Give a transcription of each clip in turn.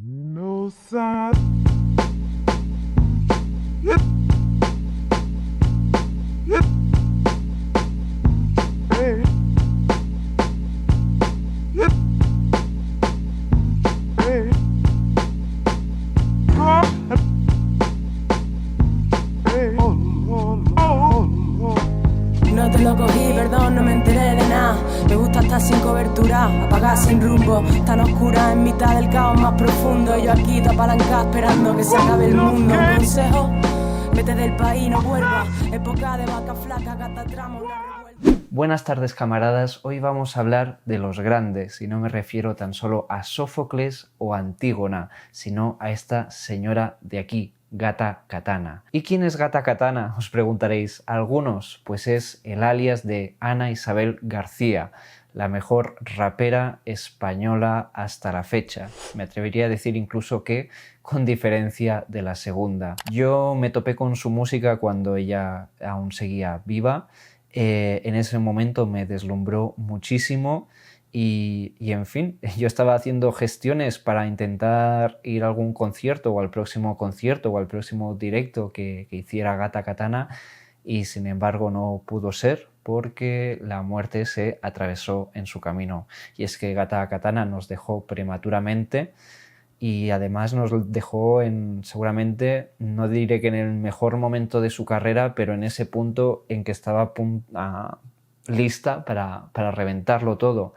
No sign. Hey. Hey. Hey. No te lo cogí, perdón, no me enteré de nada. Me gusta estar sin cobertura, apagar sin rumbo, tan oscura en mitad del caos más profundo. Y yo aquí, apalancada, esperando que se acabe el mundo. Un consejo, vete del país, no vuelvas. Época de vaca flaca, gata tramo, una revuelta. Buenas tardes, camaradas. Hoy vamos a hablar de los grandes, y no me refiero tan solo a Sófocles o Antígona, sino a esta señora de aquí, Gata Katana. ¿Y quién es Gata Katana? Os preguntaréis. Algunos, pues es el alias de Ana Isabel García, la mejor rapera española hasta la fecha. Me atrevería a decir incluso que con diferencia de la segunda. Yo me topé con su música cuando ella aún seguía viva. En ese momento me deslumbró muchísimo y en fin, yo estaba haciendo gestiones para intentar ir a algún concierto o al próximo concierto o al próximo directo que hiciera Gata Katana, y sin embargo no pudo ser porque la muerte se atravesó en su camino. Y es que Gata Katana nos dejó prematuramente y además nos dejó seguramente, no diré que en el mejor momento de su carrera, pero en ese punto en que estaba lista para reventarlo todo,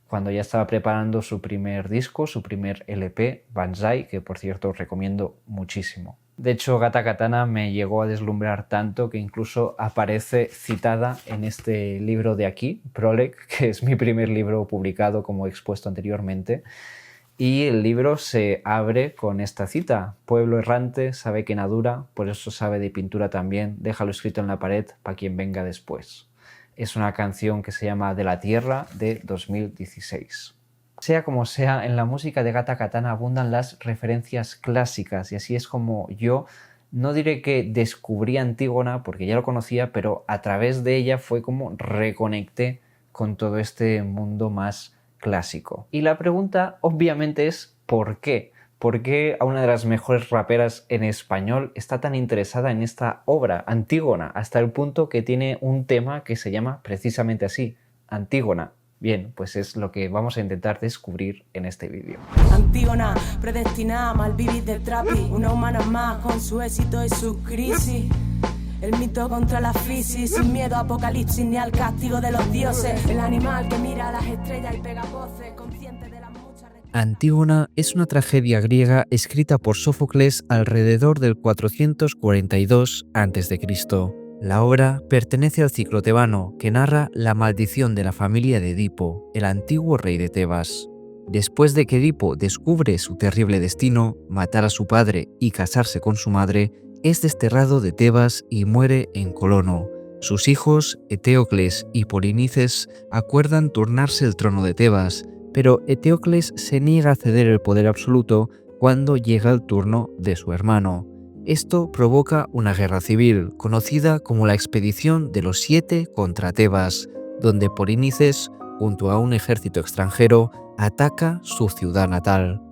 cuando ya estaba preparando su primer disco, su primer LP, Banzai, que por cierto os recomiendo muchísimo. De hecho, Gata Katana me llegó a deslumbrar tanto que incluso aparece citada en este libro de aquí, Proleg, que es mi primer libro publicado, como he expuesto anteriormente. Y el libro se abre con esta cita: pueblo errante, sabe que nadura, por eso sabe de pintura también, déjalo escrito en la pared para quien venga después. Es una canción que se llama De la Tierra, de 2016. Sea como sea, en la música de Gata Katana abundan las referencias clásicas, y así es como yo, no diré que descubrí Antígona, porque ya lo conocía, pero a través de ella fue como reconecté con todo este mundo más clásico. Y la pregunta obviamente es ¿por qué? ¿Por qué a una de las mejores raperas en español está tan interesada en esta obra, Antígona, hasta el punto que tiene un tema que se llama precisamente así, Antígona? Bien, pues es lo que vamos a intentar descubrir en este vídeo. Antígona, predestinada, mal vivir del trapi. Una humana más con su éxito y su crisis. El mito contra la fisis, sin miedo a apocalipsis ni al castigo de los dioses. El animal que mira a las estrellas y pega voces, consciente de las muchas... Antígona es una tragedia griega escrita por Sófocles alrededor del 442 a.C. La obra pertenece al ciclo tebano, que narra la maldición de la familia de Edipo, el antiguo rey de Tebas. Después de que Edipo descubre su terrible destino, matar a su padre y casarse con su madre, es desterrado de Tebas y muere en Colono. Sus hijos, Eteocles y Polinices, acuerdan turnarse el trono de Tebas, pero Eteocles se niega a ceder el poder absoluto cuando llega el turno de su hermano. Esto provoca una guerra civil, conocida como la Expedición de los 7 contra Tebas, donde Polinices, junto a un ejército extranjero, ataca su ciudad natal.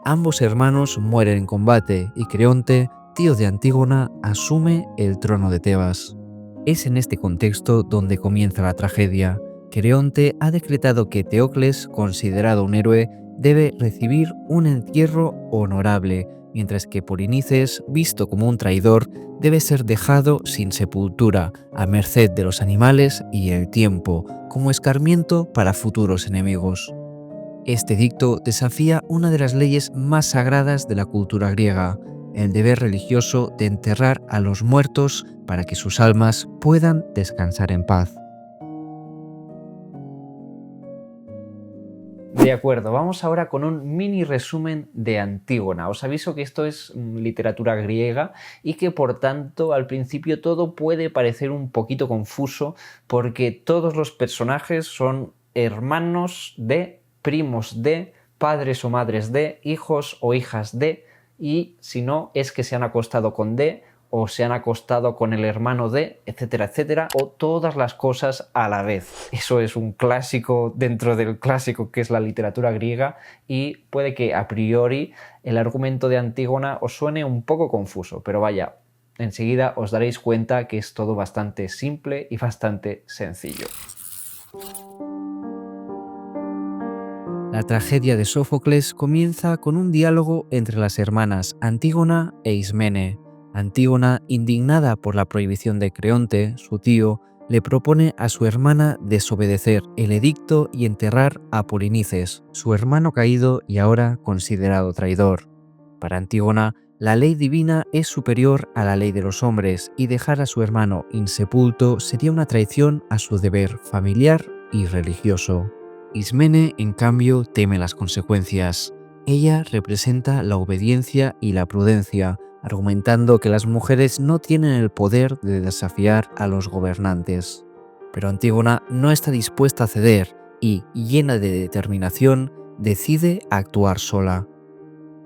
Ambos hermanos mueren en combate y Creonte, tío de Antígona, asume el trono de Tebas. Es en este contexto donde comienza la tragedia. Creonte ha decretado que Eteocles, considerado un héroe, debe recibir un entierro honorable, mientras que Polinices, visto como un traidor, debe ser dejado sin sepultura, a merced de los animales y el tiempo, como escarmiento para futuros enemigos. Este edicto desafía una de las leyes más sagradas de la cultura griega, el deber religioso de enterrar a los muertos para que sus almas puedan descansar en paz. De acuerdo, vamos ahora con un mini resumen de Antígona. Os aviso que esto es literatura griega y que por tanto al principio todo puede parecer un poquito confuso, porque todos los personajes son hermanos de, primos de, padres o madres de, hijos o hijas de, y si no es que se han acostado con D o se han acostado con el hermano de, etcétera, etcétera, o todas las cosas a la vez. Eso es un clásico dentro del clásico que es la literatura griega y puede que a priori el argumento de Antígona os suene un poco confuso, pero vaya, enseguida os daréis cuenta que es todo bastante simple y bastante sencillo. La tragedia de Sófocles comienza con un diálogo entre las hermanas Antígona e Ismene. Antígona, indignada por la prohibición de Creonte, su tío, le propone a su hermana desobedecer el edicto y enterrar a Polinices, su hermano caído y ahora considerado traidor. Para Antígona, la ley divina es superior a la ley de los hombres y dejar a su hermano insepulto sería una traición a su deber familiar y religioso. Ismene, en cambio, teme las consecuencias. Ella representa la obediencia y la prudencia, argumentando que las mujeres no tienen el poder de desafiar a los gobernantes. Pero Antígona no está dispuesta a ceder y, llena de determinación, decide actuar sola.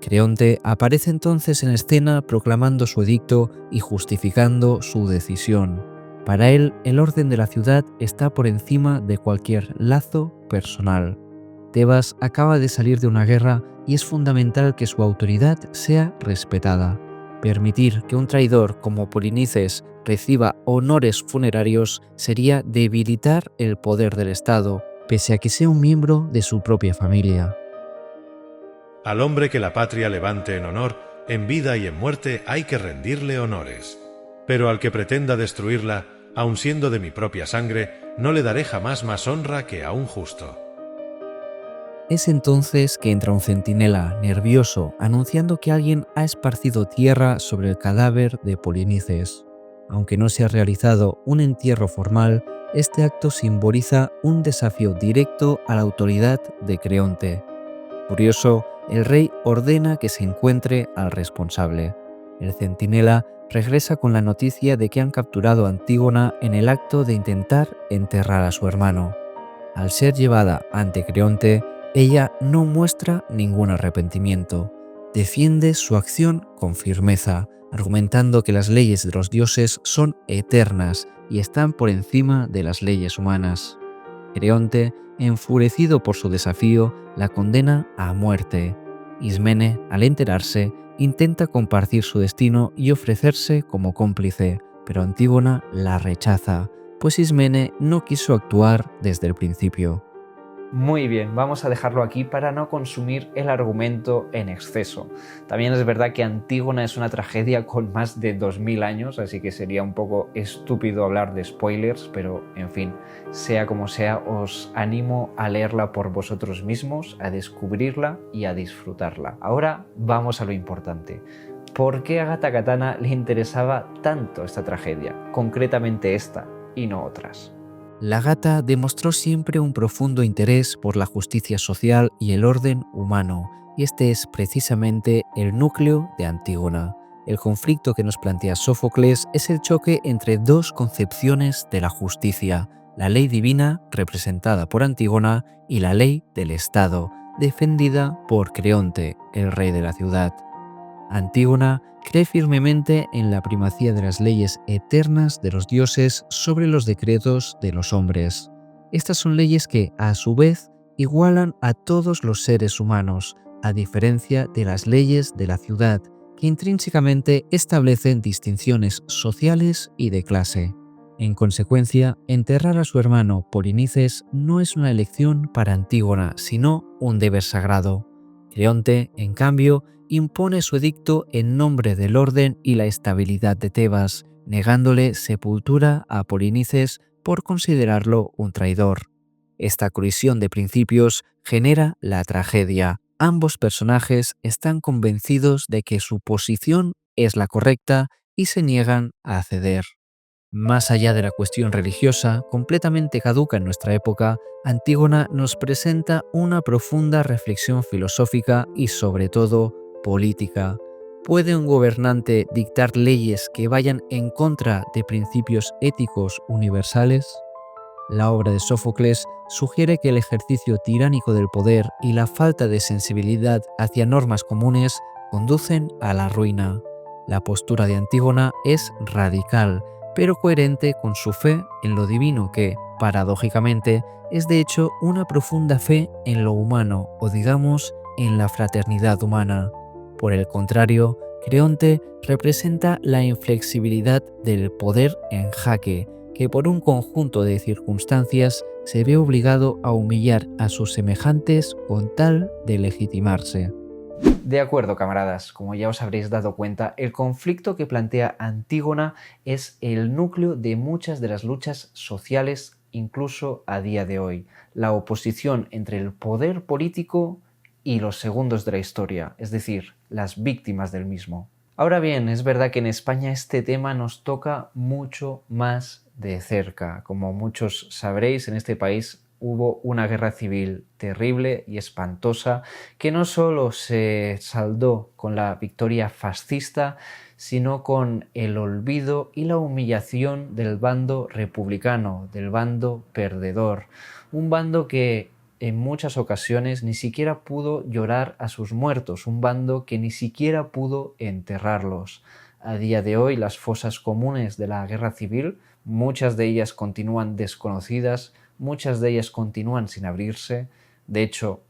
Creonte aparece entonces en escena proclamando su edicto y justificando su decisión. Para él, el orden de la ciudad está por encima de cualquier lazo personal. Tebas acaba de salir de una guerra y es fundamental que su autoridad sea respetada. Permitir que un traidor como Polinices reciba honores funerarios sería debilitar el poder del Estado, pese a que sea un miembro de su propia familia. Al hombre que la patria levante en honor, en vida y en muerte hay que rendirle honores. Pero al que pretenda destruirla, aun siendo de mi propia sangre, no le daré jamás más honra que a un justo. Es entonces que entra un centinela, nervioso, anunciando que alguien ha esparcido tierra sobre el cadáver de Polinices. Aunque no se ha realizado un entierro formal, este acto simboliza un desafío directo a la autoridad de Creonte. Furioso, el rey ordena que se encuentre al responsable. El centinela regresa con la noticia de que han capturado a Antígona en el acto de intentar enterrar a su hermano. Al ser llevada ante Creonte, ella no muestra ningún arrepentimiento. Defiende su acción con firmeza, argumentando que las leyes de los dioses son eternas y están por encima de las leyes humanas. Creonte, enfurecido por su desafío, la condena a muerte. Ismene, al enterarse, intenta compartir su destino y ofrecerse como cómplice, pero Antígona la rechaza, pues Ismene no quiso actuar desde el principio. Muy bien, vamos a dejarlo aquí para no consumir el argumento en exceso. También es verdad que Antígona es una tragedia con más de 2000 años, así que sería un poco estúpido hablar de spoilers, pero en fin, sea como sea, os animo a leerla por vosotros mismos, a descubrirla y a disfrutarla. Ahora vamos a lo importante. ¿Por qué a Gata Katana le interesaba tanto esta tragedia? Concretamente esta y no otras. La gata demostró siempre un profundo interés por la justicia social y el orden humano, y este es precisamente el núcleo de Antígona. El conflicto que nos plantea Sófocles es el choque entre dos concepciones de la justicia, la ley divina, representada por Antígona, y la ley del Estado, defendida por Creonte, el rey de la ciudad. Antígona cree firmemente en la primacía de las leyes eternas de los dioses sobre los decretos de los hombres. Estas son leyes que, a su vez, igualan a todos los seres humanos, a diferencia de las leyes de la ciudad, que intrínsecamente establecen distinciones sociales y de clase. En consecuencia, enterrar a su hermano Polinices no es una elección para Antígona, sino un deber sagrado. Creonte, en cambio, impone su edicto en nombre del orden y la estabilidad de Tebas, negándole sepultura a Polinices por considerarlo un traidor. Esta colisión de principios genera la tragedia. Ambos personajes están convencidos de que su posición es la correcta y se niegan a ceder. Más allá de la cuestión religiosa, completamente caduca en nuestra época, Antígona nos presenta una profunda reflexión filosófica y, sobre todo, política. ¿Puede un gobernante dictar leyes que vayan en contra de principios éticos universales? La obra de Sófocles sugiere que el ejercicio tiránico del poder y la falta de sensibilidad hacia normas comunes conducen a la ruina. La postura de Antígona es radical, pero coherente con su fe en lo divino que, paradójicamente, es de hecho una profunda fe en lo humano, o digamos, en la fraternidad humana. Por el contrario, Creonte representa la inflexibilidad del poder en jaque, que por un conjunto de circunstancias se ve obligado a humillar a sus semejantes con tal de legitimarse. De acuerdo, camaradas, como ya os habréis dado cuenta, el conflicto que plantea Antígona es el núcleo de muchas de las luchas sociales, incluso a día de hoy. La oposición entre el poder político y los segundos de la historia, es decir, las víctimas del mismo. Ahora bien, es verdad que en España este tema nos toca mucho más de cerca. Como muchos sabréis, en este país hubo una guerra civil terrible y espantosa que no solo se saldó con la victoria fascista, sino con el olvido y la humillación del bando republicano, del bando perdedor. Un bando que en muchas ocasiones ni siquiera pudo llorar a sus muertos, un bando que ni siquiera pudo enterrarlos. A día de hoy, las fosas comunes de la guerra civil, muchas de ellas continúan desconocidas, muchas de ellas continúan sin abrirse. De hecho,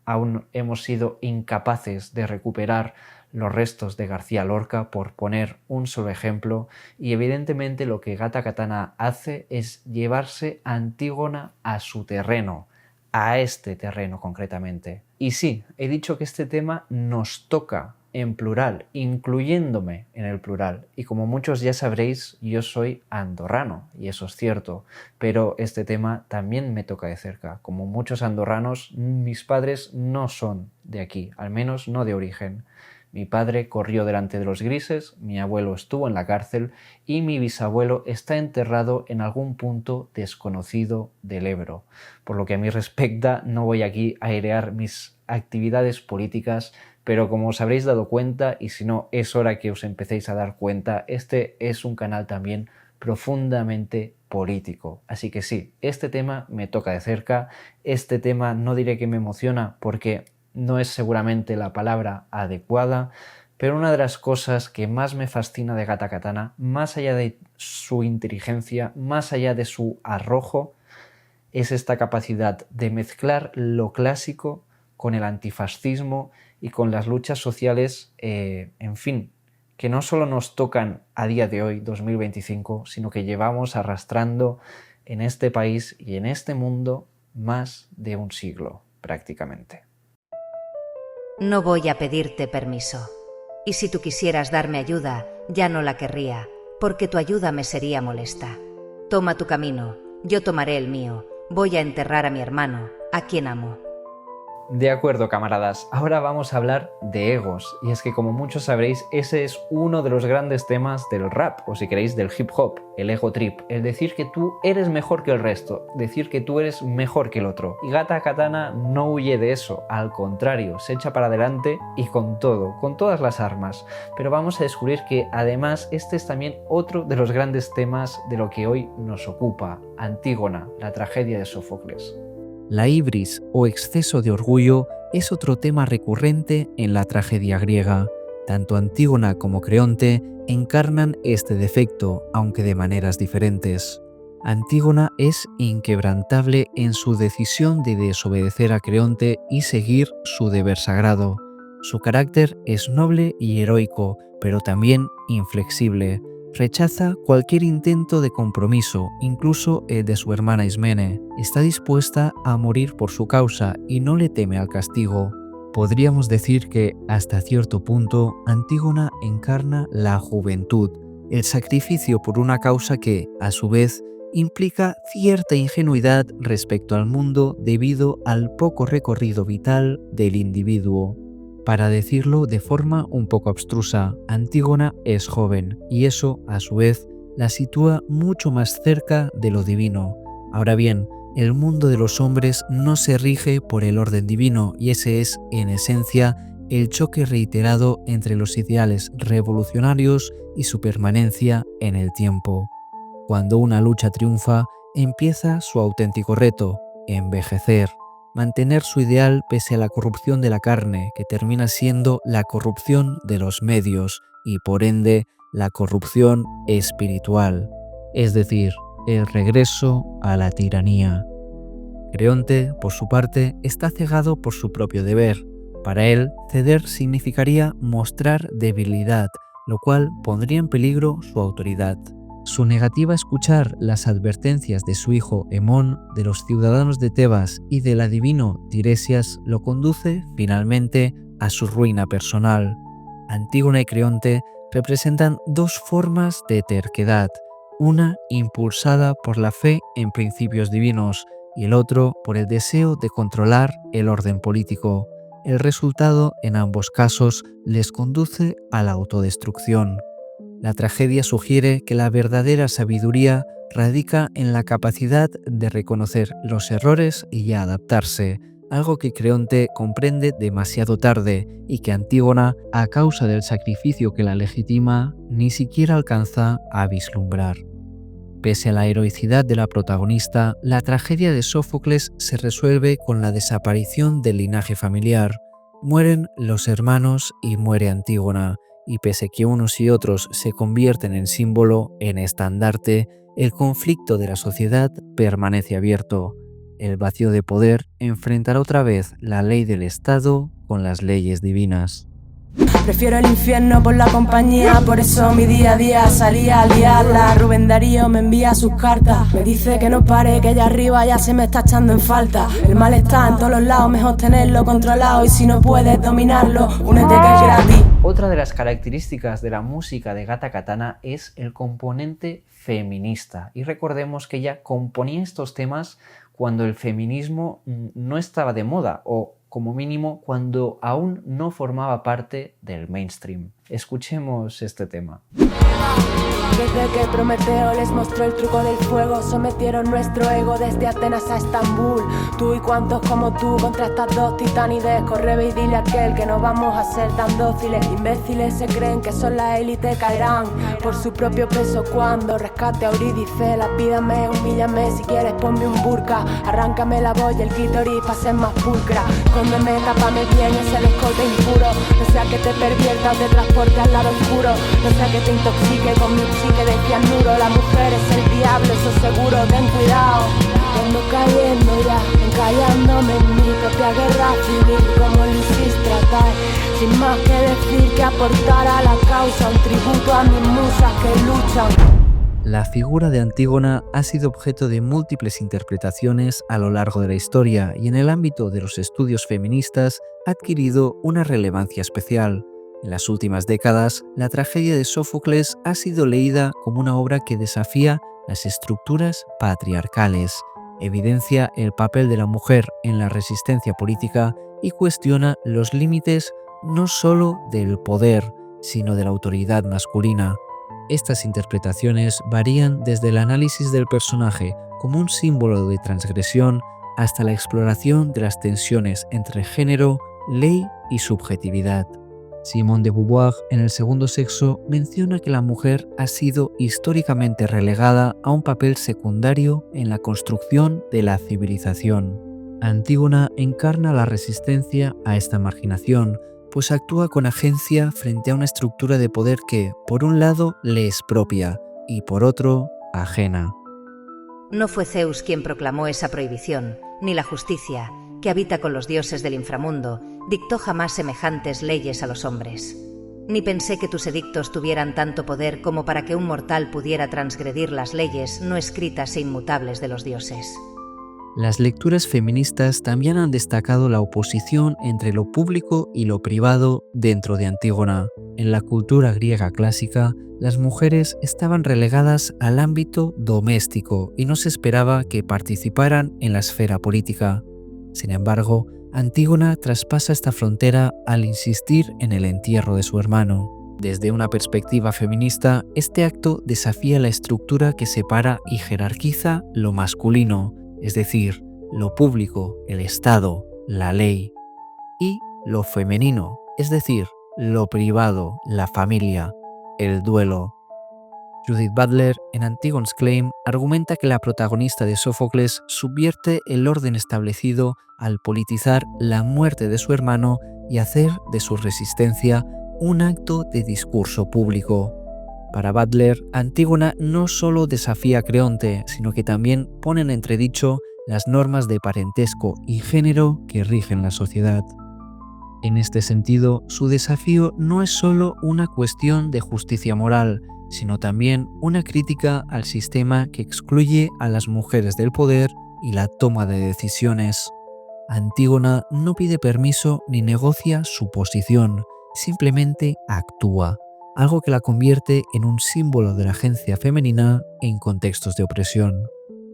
aún hemos sido incapaces de recuperar los restos de García Lorca, por poner un solo ejemplo, y evidentemente lo que Gata Katana hace es llevarse a Antígona a su terreno, a este terreno concretamente. Y sí, he dicho que este tema nos toca en plural, incluyéndome en el plural. Y como muchos ya sabréis, yo soy andorrano, y eso es cierto, pero este tema también me toca de cerca. Como muchos andorranos, mis padres no son de aquí, al menos no de origen. Mi padre corrió delante de los grises, mi abuelo estuvo en la cárcel y mi bisabuelo está enterrado en algún punto desconocido del Ebro. Por lo que a mí respecta, no voy aquí a airear mis actividades políticas, pero como os habréis dado cuenta, y si no es hora que os empecéis a dar cuenta, este es un canal también profundamente político. Así que sí, este tema me toca de cerca, este tema no diré que me emociona porque no es seguramente la palabra adecuada, pero una de las cosas que más me fascina de Gata Katana, más allá de su inteligencia, más allá de su arrojo, es esta capacidad de mezclar lo clásico con el antifascismo y con las luchas sociales, en fin, que no solo nos tocan a día de hoy, 2025, sino que llevamos arrastrando en este país y en este mundo más de un siglo, prácticamente. No voy a pedirte permiso. Y si tú quisieras darme ayuda, ya no la querría, porque tu ayuda me sería molesta. Toma tu camino, yo tomaré el mío. Voy a enterrar a mi hermano, a quien amo. De acuerdo, camaradas, ahora vamos a hablar de egos, y es que como muchos sabréis, ese es uno de los grandes temas del rap, o si queréis del hip hop, el ego trip, el decir que tú eres mejor que el resto, decir que tú eres mejor que el otro. Y Gata Katana no huye de eso, al contrario, se echa para adelante y con todo, con todas las armas. Pero vamos a descubrir que además este es también otro de los grandes temas de lo que hoy nos ocupa, Antígona, la tragedia de Sófocles. La ibris o exceso de orgullo es otro tema recurrente en la tragedia griega. Tanto Antígona como Creonte encarnan este defecto, aunque de maneras diferentes. Antígona es inquebrantable en su decisión de desobedecer a Creonte y seguir su deber sagrado. Su carácter es noble y heroico, pero también inflexible. Rechaza cualquier intento de compromiso, incluso el de su hermana Ismene. Está dispuesta a morir por su causa y no le teme al castigo. Podríamos decir que, hasta cierto punto, Antígona encarna la juventud, el sacrificio por una causa que, a su vez, implica cierta ingenuidad respecto al mundo debido al poco recorrido vital del individuo. Para decirlo de forma un poco abstrusa, Antígona es joven y eso, a su vez, la sitúa mucho más cerca de lo divino. Ahora bien, el mundo de los hombres no se rige por el orden divino y ese es, en esencia, el choque reiterado entre los ideales revolucionarios y su permanencia en el tiempo. Cuando una lucha triunfa, empieza su auténtico reto, envejecer. mantener su ideal pese a la corrupción de la carne, que termina siendo la corrupción de los medios y por ende la corrupción espiritual, es decir, el regreso a la tiranía. Creonte, por su parte, está cegado por su propio deber. Para él, ceder significaría mostrar debilidad, lo cual pondría en peligro su autoridad. Su negativa a escuchar las advertencias de su hijo Hemón, de los ciudadanos de Tebas y del adivino Tiresias lo conduce finalmente a su ruina personal. Antígona y Creonte representan dos formas de terquedad, una impulsada por la fe en principios divinos y el otro por el deseo de controlar el orden político. El resultado en ambos casos les conduce a la autodestrucción. La tragedia sugiere que la verdadera sabiduría radica en la capacidad de reconocer los errores y adaptarse, algo que Creonte comprende demasiado tarde y que Antígona, a causa del sacrificio que la legitima, ni siquiera alcanza a vislumbrar. Pese a la heroicidad de la protagonista, la tragedia de Sófocles se resuelve con la desaparición del linaje familiar. Mueren los hermanos y muere Antígona, y pese a que unos y otros se convierten en símbolo, en estandarte, el conflicto de la sociedad permanece abierto. El vacío de poder enfrentará otra vez la ley del Estado con las leyes divinas. Prefiero el infierno por la compañía, por eso mi día a día salía a liarla. Rubén Darío me envía sus cartas, me dice que no pare, que allá arriba ya se me está echando en falta. El mal está en todos los lados, mejor tenerlo controlado, y si no puedes dominarlo, únete que es gratis. Otra de las características de la música de Gata Katana es el componente feminista, y recordemos que ella componía estos temas cuando el feminismo no estaba de moda, o como mínimo cuando aún no formaba parte del mainstream. Escuchemos este tema. Desde que Prometeo les mostró el truco del fuego, sometieron nuestro ego desde Atenas a Estambul. Tú y cuantos como tú contra estas dos titanides. Corre ve y dile a aquel que no vamos a ser tan dóciles. Imbéciles se creen que son la élite, caerán por su propio peso cuando rescate a Eurídice. Lapídame, humíllame, si quieres ponme un burka. Arráncame la voz y el clítoris pa' ser más pulcra. Escóndeme, tápame bien ese escote impuro. No sea que te pervierta o te transporte al lado oscuro. No sea que te intoxique con mi psique de cianuro. La mujer es el diablo, eso seguro, ten cuidado. Ando cayendo ya, encallándome en mi propia guerra civil. Como lo hiciste tratar, sin más que decir que aportar a la causa. Un tributo a mis musas que luchan. La figura de Antígona ha sido objeto de múltiples interpretaciones a lo largo de la historia y en el ámbito de los estudios feministas ha adquirido una relevancia especial. En las últimas décadas, la tragedia de Sófocles ha sido leída como una obra que desafía las estructuras patriarcales, evidencia el papel de la mujer en la resistencia política y cuestiona los límites no solo del poder, sino de la autoridad masculina. Estas interpretaciones varían desde el análisis del personaje como un símbolo de transgresión hasta la exploración de las tensiones entre género, ley y subjetividad. Simone de Beauvoir, en El segundo sexo, menciona que la mujer ha sido históricamente relegada a un papel secundario en la construcción de la civilización. Antígona encarna la resistencia a esta marginación, pues actúa con agencia frente a una estructura de poder que, por un lado, le es propia y, por otro, ajena. No fue Zeus quien proclamó esa prohibición, ni la justicia, que habita con los dioses del inframundo, dictó jamás semejantes leyes a los hombres. Ni pensé que tus edictos tuvieran tanto poder como para que un mortal pudiera transgredir las leyes no escritas e inmutables de los dioses. Las lecturas feministas también han destacado la oposición entre lo público y lo privado dentro de Antígona. En la cultura griega clásica, las mujeres estaban relegadas al ámbito doméstico y no se esperaba que participaran en la esfera política. Sin embargo, Antígona traspasa esta frontera al insistir en el entierro de su hermano. Desde una perspectiva feminista, este acto desafía la estructura que separa y jerarquiza lo masculino, es decir, lo público, el Estado, la ley, y lo femenino, es decir, lo privado, la familia, el duelo. Judith Butler, en Antigone's Claim, argumenta que la protagonista de Sófocles subvierte el orden establecido al politizar la muerte de su hermano y hacer de su resistencia un acto de discurso público. Para Butler, Antígona no solo desafía a Creonte, sino que también pone en entredicho las normas de parentesco y género que rigen la sociedad. En este sentido, su desafío no es solo una cuestión de justicia moral, sino también una crítica al sistema que excluye a las mujeres del poder y la toma de decisiones. Antígona no pide permiso ni negocia su posición, simplemente actúa, algo que la convierte en un símbolo de la agencia femenina en contextos de opresión.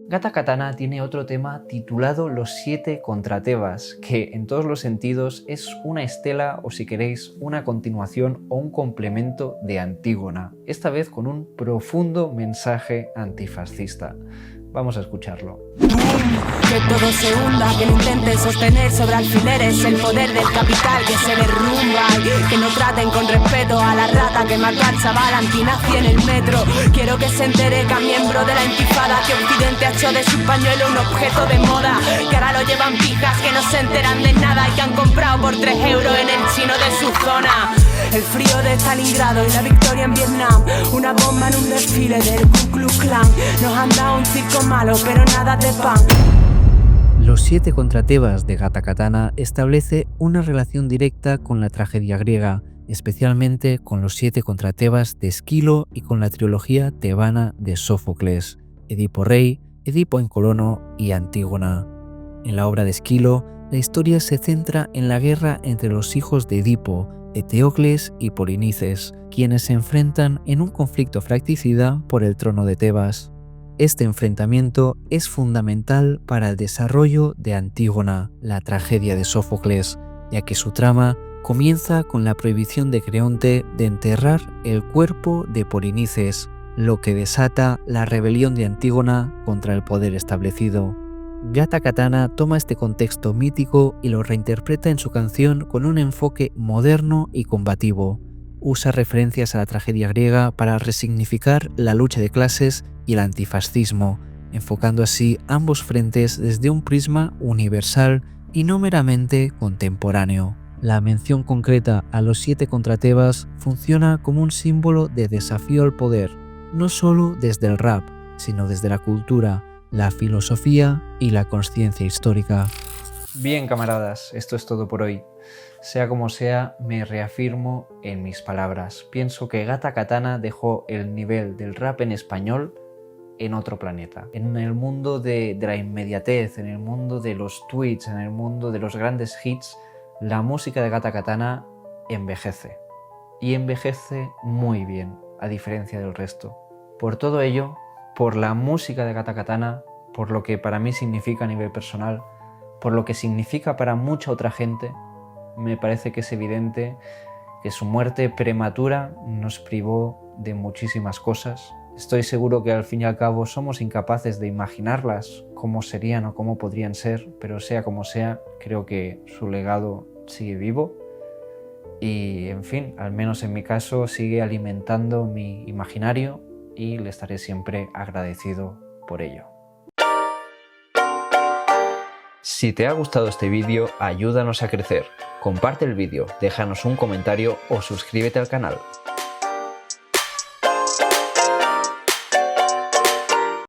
Gata Katana tiene otro tema titulado Los 7 contra Tebas, que en todos los sentidos es una estela o, si queréis, una continuación o un complemento de Antígona, esta vez con un profundo mensaje antifascista. Vamos a escucharlo. Que todo se hunda, que no intenten sostener sobre alfileres el poder del capital que se derrumba, y que no traten con respeto a la rata que mató al chaval antinazi en el metro. Quiero que se entere que a miembro de la intifada que Occidente ha hecho de su pañuelo un objeto de moda, que ahora lo llevan pijas que no se enteran de nada y que han comprado por 3 euros en el chino de su zona. El frío de Stalingrado y la victoria en Vietnam, una bomba en un desfile del Ku Klux Klan. Nos han dado un circo malo, pero nada de pan. Los 7 contra Tebas de Gata Katana establece una relación directa con la tragedia griega, especialmente con los 7 contra Tebas de Esquilo y con la trilogía tebana de Sófocles, Edipo Rey, Edipo en Colono y Antígona. En la obra de Esquilo, la historia se centra en la guerra entre los hijos de Edipo, Eteocles y Polinices, quienes se enfrentan en un conflicto fratricida por el trono de Tebas. Este enfrentamiento es fundamental para el desarrollo de Antígona, la tragedia de Sófocles, ya que su trama comienza con la prohibición de Creonte de enterrar el cuerpo de Polinices, lo que desata la rebelión de Antígona contra el poder establecido. Gata Katana toma este contexto mítico y lo reinterpreta en su canción con un enfoque moderno y combativo. Usa referencias a la tragedia griega para resignificar la lucha de clases y el antifascismo, enfocando así ambos frentes desde un prisma universal y no meramente contemporáneo. La mención concreta a los 7 contra Tebas funciona como un símbolo de desafío al poder, no solo desde el rap, sino desde la cultura, la filosofía y la conciencia histórica. Bien, camaradas, esto es todo por hoy. Sea como sea, me reafirmo en mis palabras. Pienso que Gata Katana dejó el nivel del rap en español en otro planeta. En el mundo de la inmediatez, en el mundo de los tweets, en el mundo de los grandes hits, la música de Gata Katana envejece. Y envejece muy bien, a diferencia del resto. Por todo ello, por la música de Gata Katana, por lo que para mí significa a nivel personal, por lo que significa para mucha otra gente, me parece que es evidente que su muerte prematura nos privó de muchísimas cosas. Estoy seguro que al fin y al cabo somos incapaces de imaginarlas, cómo serían o cómo podrían ser, pero sea como sea, creo que su legado sigue vivo y, en fin, al menos en mi caso, sigue alimentando mi imaginario y le estaré siempre agradecido por ello. Si te ha gustado este vídeo, ayúdanos a crecer. Comparte el vídeo, déjanos un comentario o suscríbete al canal.